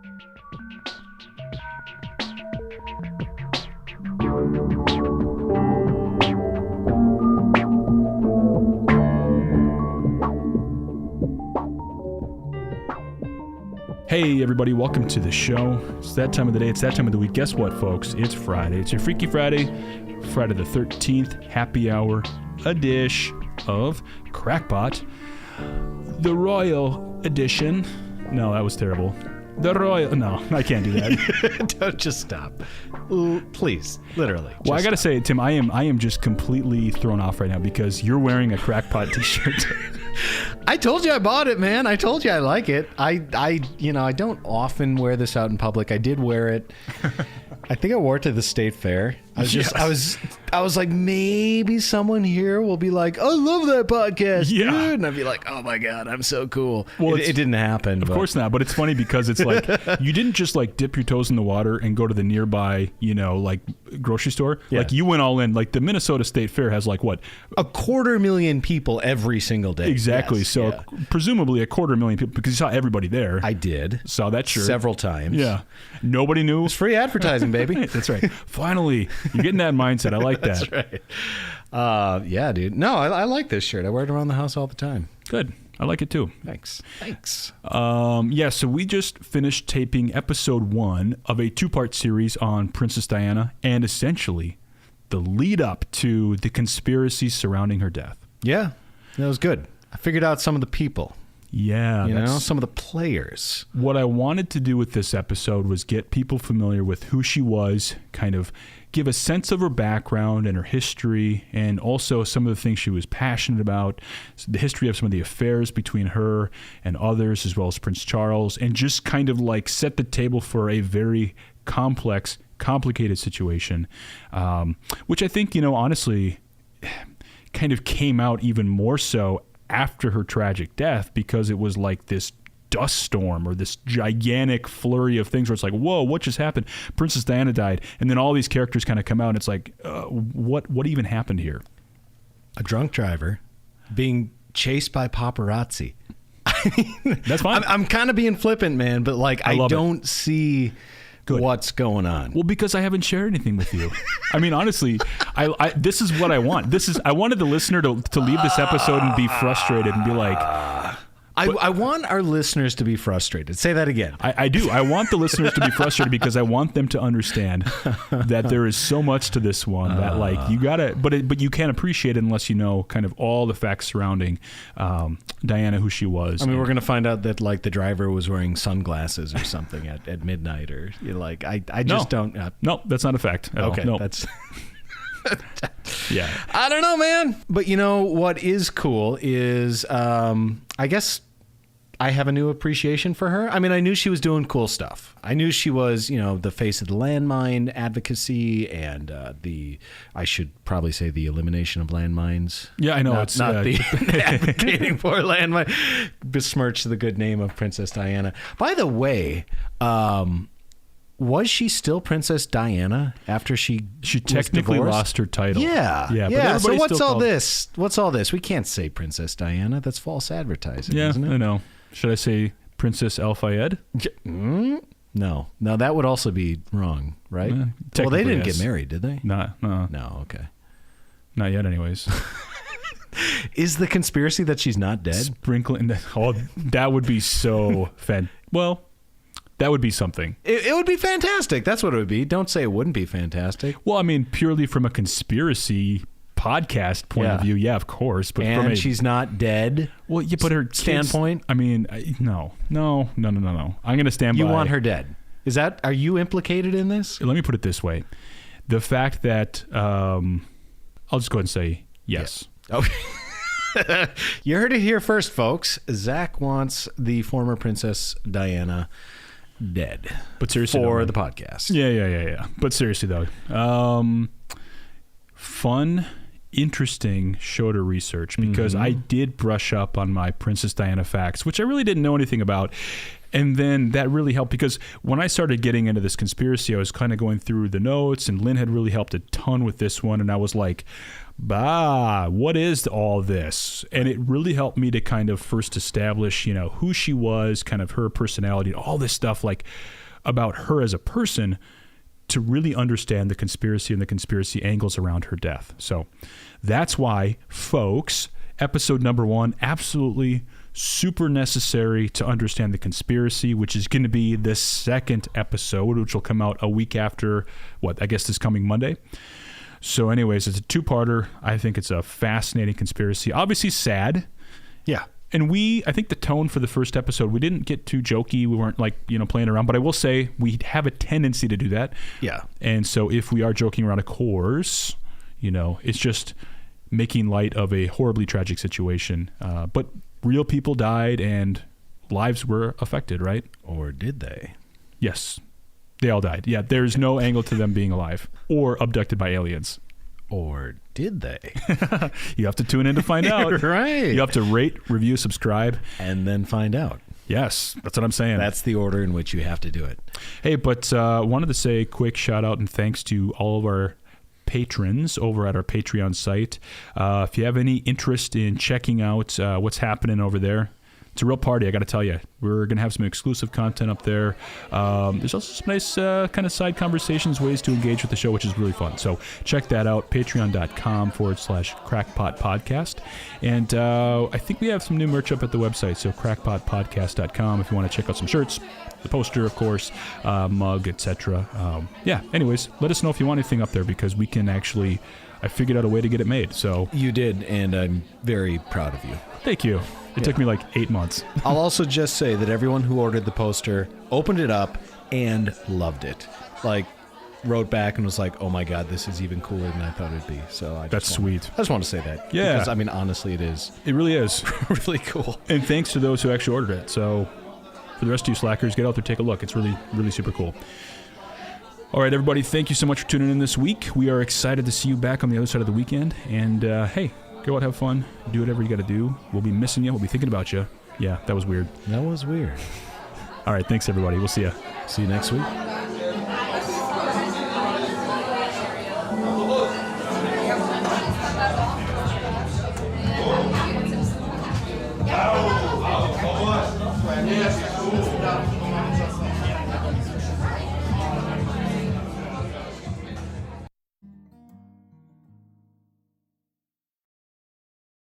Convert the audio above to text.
Hey everybody, welcome to the show. It's that time of the day, it's that time of the week. Guess what, folks? It's Friday. It's your Freaky Friday, Friday the 13th, happy hour, a dish of Crackpot. The Royal Edition. No, that was terrible. The Royal... No, I can't do that. Don't just stop. Please, literally. Well, I gotta say, Tim, I am just completely thrown off right now because you're wearing a Crackpot t-shirt. I told you I bought it, man. I told you I like it. I don't often wear this out in public. I did wear it. I think I wore it to the state fair. I was like, maybe someone here will be like, I love that podcast, dude. And I'd be like, oh my God, I'm so cool. Well, it didn't happen. Of course not. But it's funny because it's like, you didn't just like dip your toes in the water and go to the nearby, like grocery store. Yeah. Like you went all in. Like the Minnesota State Fair has like what? 250,000 people every single day. Exactly. Yes, so presumably 250,000 people because you saw everybody there. I did. Saw that shirt. Several times. Yeah. Nobody knew. It's free advertising, baby. That's right. Finally, you're getting that mindset. I like that. That's right. Yeah, dude. No, I like this shirt. I wear it around the house all the time. Good. I like it too. Thanks. So we just finished taping episode 1 of a 2-part series on Princess Diana and essentially the lead up to the conspiracy surrounding her death. Yeah, that was good. I figured out some of the people. Yeah. Some of the players. What I wanted to do with this episode was get people familiar with who she was, kind of give a sense of her background and her history, and also some of the things she was passionate about, the history of some of the affairs between her and others, as well as Prince Charles, and just kind of like set the table for a very complex, complicated situation, which I think, honestly, kind of came out even more so after her tragic death, because it was like this dust storm or this gigantic flurry of things where it's like, whoa, what just happened? Princess Diana died. And then all these characters kind of come out and it's like, what even happened here? A drunk driver being chased by paparazzi. That's fine. I'm kind of being flippant, man, but like I don't see what's going on. Well, because I haven't shared anything with you. I mean, honestly, I this is what I want. I wanted the listener to leave this episode and be frustrated and be like... I want our listeners to be frustrated. Say that again. I do. I want the listeners to be frustrated because I want them to understand that there is so much to this one that like you gotta, but you can't appreciate it unless you know kind of all the facts surrounding Diana, who she was. I mean, we're gonna find out that like the driver was wearing sunglasses or something at midnight, or like I just don't. No, that's not a fact. Okay, no. that's. Yeah, I don't know, man. But what is cool is I guess I have a new appreciation for her. I mean, I knew she was doing cool stuff. I knew she was, the face of the landmine advocacy and I should probably say the elimination of landmines. Yeah, I know. Not the advocating for landmine. Besmirch the good name of Princess Diana. By the way, was she still Princess Diana after she technically lost her title? Yeah. So what's all this? What's all this? We can't say Princess Diana. That's false advertising, isn't it? I know. Should I say Princess Al Fayed? No, that would also be wrong, right? Well, they didn't get married, did they? No. Okay. Not yet, anyways. Is the conspiracy that she's not dead? Sprinkling that would be so that would be something. It would be fantastic. That's what it would be. Don't say it wouldn't be fantastic. Well, I mean, purely from a conspirity podcast point of view, yeah, of course. But and she's not dead. Well, yeah, but her standpoint. Kids, I mean, no. I'm going to stand by. You want her dead? Are you implicated in this? Let me put it this way: the fact that I'll just go ahead and say yes. Yeah. Okay. You heard it here first, folks. Zach wants the former Princess Diana dead, but seriously, for the podcast. Yeah. But seriously, though, fun, interesting show to research because I did brush up on my Princess Diana facts, which I really didn't know anything about. And then that really helped because when I started getting into this conspiracy, I was kind of going through the notes, and Lynn had really helped a ton with this one. And I was like, what is all this? And it really helped me to kind of first establish, who she was, kind of her personality, all this stuff like about her as a person, to really understand the conspiracy and the conspiracy angles around her death. So that's why, folks, episode number 1, absolutely super necessary to understand the conspiracy, which is going to be the second episode, which will come out a week after, this coming Monday. So anyways, it's a 2-parter. I think it's a fascinating conspiracy. Obviously sad. Yeah. And I think the tone for the first episode, we didn't get too jokey. We weren't playing around, but I will say we have a tendency to do that. Yeah. And so if we are joking around, of course, it's just making light of a horribly tragic situation. But real people died and lives were affected, right? Or did they? Yes. They all died. Yeah, there's no angle to them being alive or abducted by aliens. Or did they? You have to tune in to find out. Right. You have to rate, review, subscribe. And then find out. Yes, that's what I'm saying. That's the order in which you have to do it. Hey, but wanted to say a quick shout out and thanks to all of our patrons over at our Patreon site. If you have any interest in checking out what's happening over there, it's a real party, I got to tell you. We're going to have some exclusive content up there. There's also some nice kind of side conversations, ways to engage with the show, which is really fun. So check that out, patreon.com/crackpot podcast. And I think we have some new merch up at the website, so crackpotpodcast.com if you want to check out some shirts, the poster, of course, mug, etc. Anyways, let us know if you want anything up there because we can actually, I figured out a way to get it made. So you did, and I'm very proud of you. Thank you. It took me like 8 months. I'll also just say that everyone who ordered the poster opened it up and loved it. Like, wrote back and was like, oh my God, this is even cooler than I thought it'd be. So That's sweet. I just want to say that. Yeah. Because, honestly, it is. It really is. Really cool. And thanks to those who actually ordered it. So for the rest of you slackers, get out there, take a look. It's really, really super cool. All right, everybody, thank you so much for tuning in this week. We are excited to see you back on the other side of the weekend. And, hey, go out, have fun, do whatever you got to do. We'll be missing you. We'll be thinking about you. Yeah, that was weird. That was weird. All right, thanks, everybody. We'll see you. See you next week. Ja,